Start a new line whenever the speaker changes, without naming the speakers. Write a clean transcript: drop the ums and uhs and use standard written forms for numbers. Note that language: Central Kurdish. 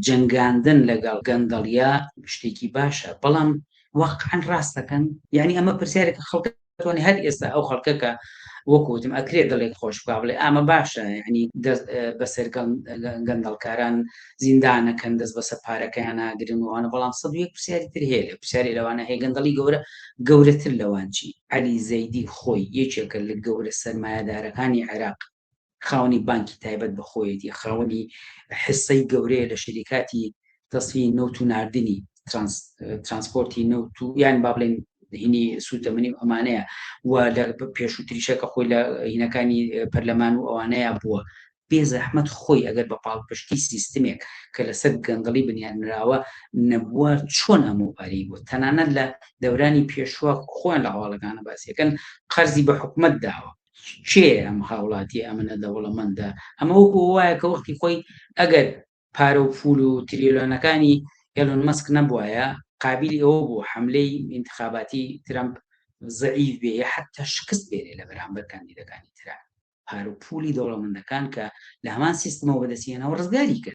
جەنگاندن لەگەڵ گەندەڵیا شتێکی باشە، بەڵام واقعەن ڕاست دەکەن. یعنی ئەمە پرسیارێکە خەڵک دەتوانێت هەر ئێستا ئەو خەڵکەکە وەکوتم ئەکرێت دڵێک خۆش بکا بڵێ ئامە باشە، یعنی بەسەر گەندەڵکاران زیندانەکەن، دەست بەسەر پارەکەیان ناگرن وانە، بەڵام 101 پرسیاری تر هەیە لە پرسیاری لەوانە هەیە گەندەڵی گەورەتر لەوان چی؟ عەلی زەیدی خۆی یەکێکە لە گەورە سەرمایەدارەکانی عێراق، خاوەنی بانکی تایبەت بە خۆیەتی، خاوەنی حسەی گەورەیە لە شەریکاتی تەسفی نەوت و ناردنی ترانسپۆرتی نەوت و یان با بڵێن هینی سوتەمەنی و ئەمانەیە، و لە پێشووتریشەکە خۆی لە هینەکانی پەرلەمان و ئەوانەیە بووە. بێزەحمەت خۆی ئەگەر بە پاڵپشتی سیستمێک کە لەسەر گەندەڵی بنیانراوە نەبووە، چۆن ئەمە پارەی بوو؟ تەنانەت لە دەورانی پێشوە خۆیان لە هەواڵەکانە باسیەکەن قەرزی بە حکومەت داوە. کێ ئەم هاوڵاتی ئەمنە دەوڵەمەندە؟ ئەمە وەکو وایە کە وەختی خۆی ئەگەر پارە و پول و تریلیۆنەکانی ئێلۆن مەسک نەبوایە، قابلی ئەوە بوو حەملەی انتخاباتی ترامپ زەعیف بێ یا حتا شکست بێرێ لە بەرامبەر کاندیدەکانی تران. پارە و پولی دەوڵەمەندەکان کە لە هەمان سیستمەوە بەدەستیێنەوە ڕزگاری کرد.